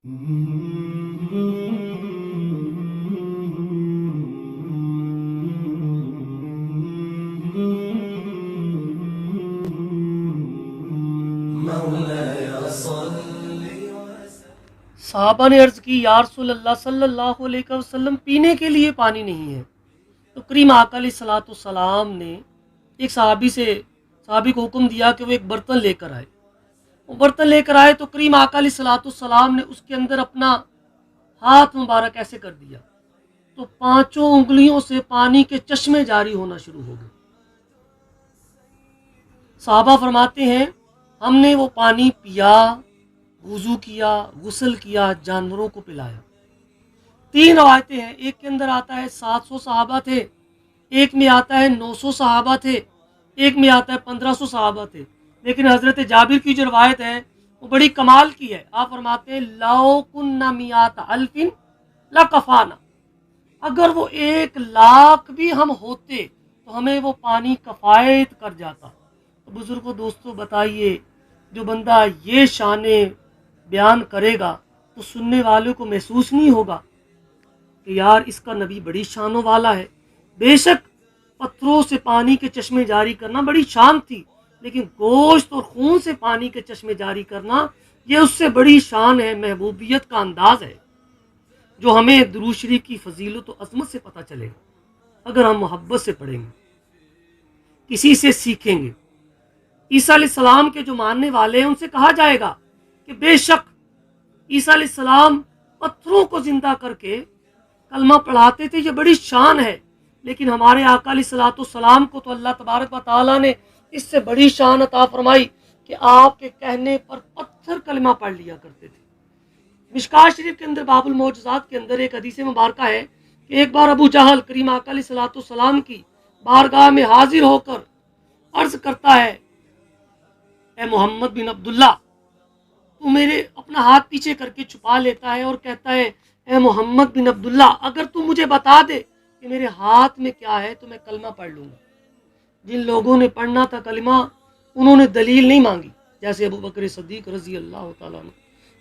صحابہ نے عرض کی یا رسول اللہ صلی اللہ علیہ وسلم پینے کے لیے پانی نہیں ہے. تو کریم آقا علیہ الصلوۃ والسلام نے ایک صحابی کو حکم دیا کہ وہ ایک برتن لے کر آئے. وہ برتن لے کر آئے تو کریم آقا علیہ الصلوۃ والسلام نے اس کے اندر اپنا ہاتھ مبارک ایسے کر دیا تو 5 انگلیوں سے پانی کے چشمے جاری ہونا شروع ہو گئے. صحابہ فرماتے ہیں ہم نے وہ پانی پیا، وضو کیا، غسل کیا، جانوروں کو پلایا. 3 روایتیں ہیں، ایک کے اندر آتا ہے 700 صحابہ تھے، ایک میں آتا ہے 900 صحابہ تھے، ایک میں آتا ہے 1500 صحابہ تھے. لیکن حضرت جابر کی جو روایت ہے وہ بڑی کمال کی ہے. آپ فرماتے ہیں لو کننا میات الفن لکفانا، اگر وہ 1,00,000 بھی ہم ہوتے تو ہمیں وہ پانی کفایت کر جاتا. تو بزرگوں دوستوں بتائیے، جو بندہ یہ شان بیان کرے گا تو سننے والوں کو محسوس نہیں ہوگا کہ یار اس کا نبی بڑی شانوں والا ہے. بے شک پتھروں سے پانی کے چشمے جاری کرنا بڑی شان تھی، لیکن گوشت اور خون سے پانی کے چشمے جاری کرنا یہ اس سے بڑی شان ہے، محبوبیت کا انداز ہے، جو ہمیں درود شریف کی فضیلت و عظمت سے پتہ چلے گا اگر ہم محبت سے پڑھیں گے، کسی سے سیکھیں گے. عیسیٰ علیہ السلام کے جو ماننے والے ہیں ان سے کہا جائے گا کہ بے شک عیسیٰ علیہ السلام پتھروں کو زندہ کر کے کلمہ پڑھاتے تھے، یہ بڑی شان ہے. لیکن ہمارے آقا علیہ الصلوۃ والسلام کو تو اللہ تبارک و تعالیٰ نے اس سے بڑی شان عطا فرمائی کہ آپ کے کہنے پر پتھر کلمہ پڑھ لیا کرتے تھے. مشکوٰۃ شریف کے اندر باب المعجزات کے اندر ایک حدیث مبارکہ ہے کہ ایک بار ابو جہل کریم آقا علیہ الصلوۃ والسلام کی بارگاہ میں حاضر ہو کر عرض کرتا ہے اے محمد بن عبداللہ، تو میرے اپنا ہاتھ پیچھے کر کے چھپا لیتا ہے اور کہتا ہے اے محمد بن عبداللہ، اگر تو مجھے بتا دے کہ میرے ہاتھ میں کیا ہے تو میں کلمہ پڑھ لوں گا. جن لوگوں نے پڑھنا تھا کلمہ انہوں نے دلیل نہیں مانگی، جیسے ابو بکر صدیق رضی اللہ تعالیٰ عنہ.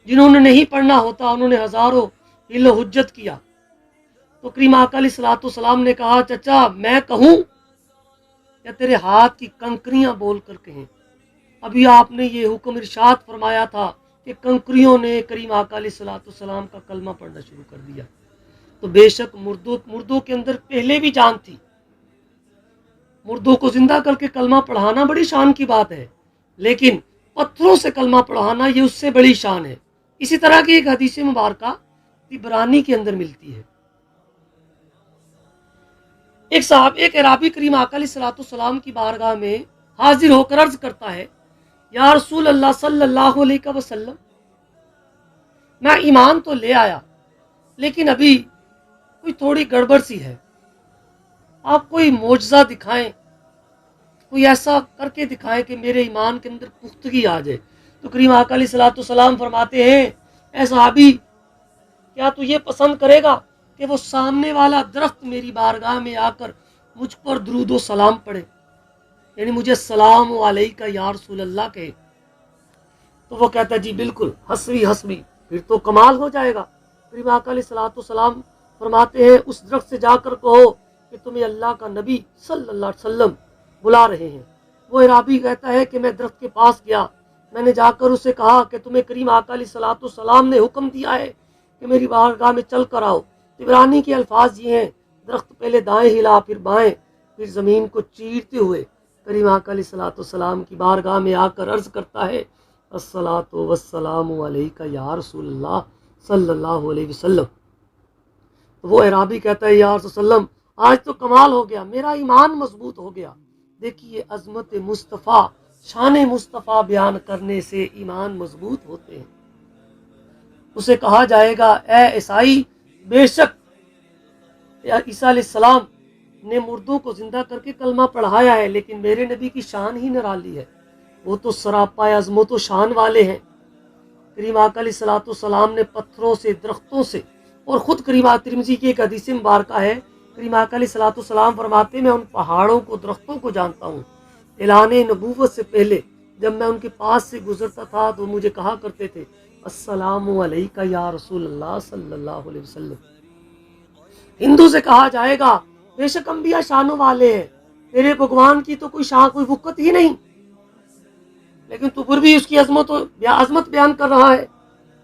جنہوں نے نہیں پڑھنا ہوتا انہوں نے ہزاروں حل و حجت کیا. تو کریم آقا علیہ الصلوۃ والسلام نے کہا چچا میں کہوں یا تیرے ہاتھ کی کنکریاں بول کر کہیں؟ ابھی آپ نے یہ حکم ارشاد فرمایا تھا کہ کنکریوں نے کریم آقا علیہ الصلوۃ والسلام کا کلمہ پڑھنا شروع کر دیا. تو بے شک مردوں کے اندر پہلے بھی جان تھی، مردوں کو زندہ کر کے کلمہ پڑھانا بڑی شان کی بات ہے، لیکن پتھروں سے کلمہ پڑھانا یہ اس سے بڑی شان ہے. اسی طرح کی ایک حدیث مبارکہ طبرانی کے اندر ملتی ہے. ایک عرابی کریم آقا علیہ الصلوۃ والسلام کی بارگاہ میں حاضر ہو کر عرض کرتا ہے یا رسول اللہ صلی اللہ علیہ وسلم، میں ایمان تو لے آیا لیکن ابھی کوئی تھوڑی گڑبڑ سی ہے، آپ کوئی معجزہ دکھائیں، کوئی ایسا کر کے دکھائیں کہ میرے ایمان کے اندر پختگی آ جائے. تو کریم آقا علیہ الصلوۃ والسلام فرماتے ہیں اے صحابی، کیا تو یہ پسند کرے گا کہ وہ سامنے والا درخت میری بارگاہ میں آ کر مجھ پر درود و سلام پڑھے، یعنی مجھے السلام علیکہ یا رسول اللہ کہے؟ تو وہ کہتا ہے جی بالکل، حسبی، پھر تو کمال ہو جائے گا. کریم آقا علیہ الصلوۃ والسلام فرماتے ہیں اس درخت سے جا کر کہو کہ تمہیں اللہ کا نبی صلی اللہ علیہ وسلم بلا رہے ہیں. وہ عرابی کہتا ہے کہ میں درخت کے پاس گیا، میں نے جا کر اسے کہا کہ تمہیں کریم آقا علیہ الصلوۃ والسلام نے حکم دیا ہے کہ میری بارگاہ میں چل کر آؤ. طبرانی کے الفاظ یہ ہیں درخت پہلے دائیں ہلا پھر بائیں، پھر زمین کو چیرتے ہوئے کریم آقا علیہ الصلوۃ والسلام کی بارگاہ میں آ کر عرض کرتا ہے الصلاۃ والسلام علیکہ یا رسول اللہ صلی اللہ علیہ وسلم. تو وہ عرابی کہتا ہے یا رسول اللہ آج تو کمال ہو گیا، میرا ایمان مضبوط ہو گیا. دیکھیے عظمت مصطفیٰ، شان مصطفیٰ بیان کرنے سے ایمان مضبوط ہوتے ہیں. اسے کہا جائے گا اے عیسائی، بے شک عیسیٰ علیہ السلام نے مردوں کو زندہ کر کے کلمہ پڑھایا ہے، لیکن میرے نبی کی شان ہی نرالی ہے، وہ تو سراپا عظمت و شان والے ہیں. کریم آقا علیہ الصلوۃ والسلام نے پتھروں سے، درختوں سے، اور خود کریم ترمذی کی ایک حدیث مبارکہ ہے کریم آقا علیہ الصلوۃ والسلام فرماتے ہیں میں ان پہاڑوں کو، درختوں کو جانتا ہوں. اعلان نبوت سے پہلے جب میں ان کے پاس سے گزرتا تھا تو مجھے کہا کرتے تھے السلام علیکہ یا رسول اللہ صلی اللہ علیہ وسلم۔ ہندو سے کہا جائے گا بے شک انبیاء شانوں والے ہیں، تیرے بھگوان کی تو کوئی شان کوئی وقت ہی نہیں، لیکن تو پھر بھی اس کی عظمت بیان کر رہا ہے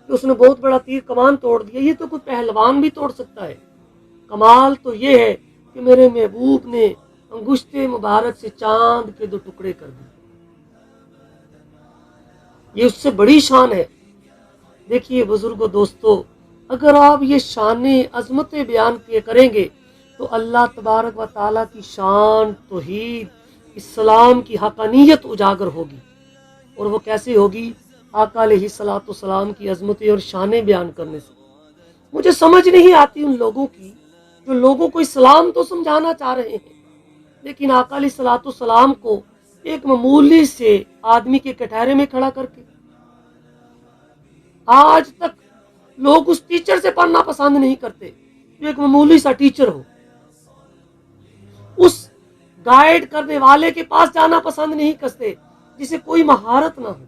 کہ اس نے بہت بڑا تیر کمان توڑ دیا۔ یہ تو کوئی پہلوان بھی توڑ سکتا ہے۔ کمال تو یہ ہے کہ میرے محبوب نے انگشت مبارک سے چاند کے 2 ٹکڑے کر دیے، یہ اس سے بڑی شان ہے۔ دیکھیے بزرگوں دوستو، اگر آپ یہ شان عظمتیں بیان کیے کریں گے تو اللہ تبارک و تعالیٰ کی شان، توحید، اسلام کی حقانیت اجاگر ہوگی۔ اور وہ کیسے ہوگی؟ آقا علیہ الصلوۃ والسلام کی عظمتیں اور شانیں بیان کرنے سے۔ مجھے سمجھ نہیں آتی ان لوگوں کی جو لوگوں کو اسلام تو سمجھانا چاہ رہے ہیں، لیکن آقا علیہ الصلوۃ والسلام کو ایک معمولی سے آدمی کے کٹہرے میں کھڑا کر کے، آج تک لوگ اس ٹیچر سے پڑھنا پسند نہیں کرتے جو ایک معمولی سا ٹیچر ہو، اس گائیڈ کرنے والے کے پاس جانا پسند نہیں کرتے جسے کوئی مہارت نہ ہو،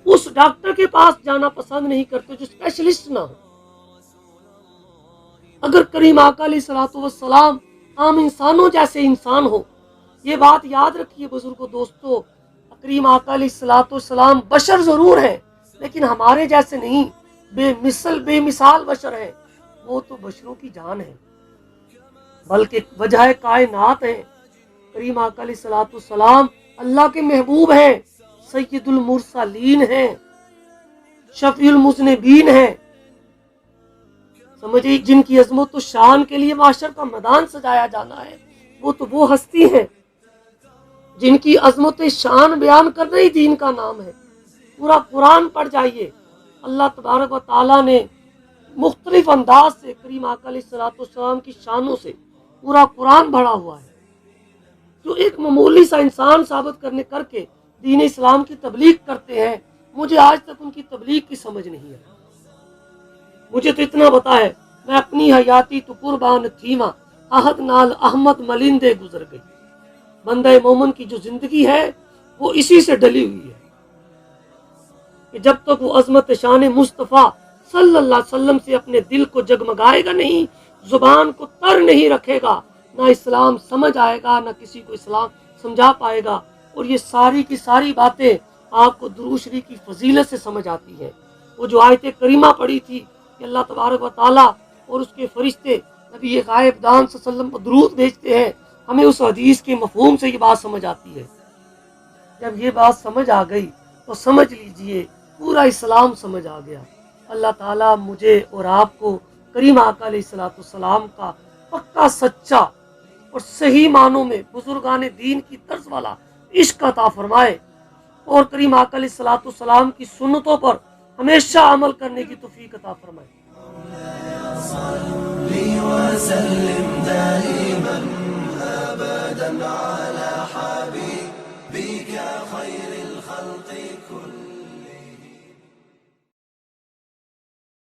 اس ڈاکٹر کے پاس جانا پسند نہیں کرتے جو اسپیشلسٹ نہ ہو۔ اگر کریم آقا علیہ الصلوۃ والسلام عام انسانوں جیسے انسان ہو، یہ بات یاد رکھیے بزرگوں دوستو، کریم آقا علیہ الصلوۃ والسلام بشر ضرور ہیں لیکن ہمارے جیسے نہیں، بے مثال بشر ہیں۔ وہ تو بشروں کی جان ہے، بلکہ وجہ کائنات ہیں۔ کریم آقا علیہ الصلوۃ والسلام اللہ کے محبوب ہیں، سید المرسلین ہیں، شفیع المذنبین ہیں، سمجھے، جن کی عظمت و شان کے لیے معاشر کا میدان سجایا جانا ہے۔ وہ تو وہ ہستی ہیں جن کی عظمت شان بیان کرنا ہی دین کا نام ہے۔ پورا قرآن پڑھ جائیے، اللہ تبارک و تعالیٰ نے مختلف انداز سے کریم آقا علیہ الصلوۃ والسلام کی شانوں سے پورا قرآن بھرا ہوا ہے۔ جو ایک معمولی سا انسان ثابت کرنے کر کے دین اسلام کی تبلیغ کرتے ہیں، مجھے آج تک ان کی تبلیغ کی سمجھ نہیں ہے۔ مجھے تو اتنا پتا ہے، میں اپنی حیاتی تو قربان تھیواں، عہد نال احمد ملندے گزر گئی۔ بندہ مومن کی جو زندگی ہے وہ اسی سے ڈلی ہوئی ہے کہ جب تک وہ عظمت شان مصطفیٰ صلی اللہ علیہ وسلم سے اپنے دل کو جگمگائے گا نہیں، زبان کو تر نہیں رکھے گا، نہ اسلام سمجھ آئے گا، نہ کسی کو اسلام سمجھا پائے گا۔ اور یہ ساری کی ساری باتیں آپ کو درود شریف کی فضیلت سے سمجھ آتی ہیں۔ وہ جو آیت کریمہ پڑھی تھی کہ اللہ تبارک و تعالیٰ اور اس کے فرشتے نبی غائب دان صلی اللہ علیہ وسلم کو درود بھیجتے ہیں، ہمیں اس حدیث کے مفہوم سے یہ بات سمجھ آتی ہے۔ جب یہ بات سمجھ آ گئی تو سمجھ لیجئے پورا اسلام سمجھ آ گیا۔ اللہ تعالیٰ مجھے اور آپ کو کریم آقا علیہ الصلوۃ والسلام کا پکا سچا اور صحیح معنوں میں بزرگان دین کی طرز والا عشق عطا فرمائے، اور کریم آقا علیہ الصلوۃ والسلام کی سنتوں پر ہمیشہ عمل کرنے کی توفیق عطا فرمائے۔ وسلم دائما ابدا على حبيبك خير الخلق كلهم۔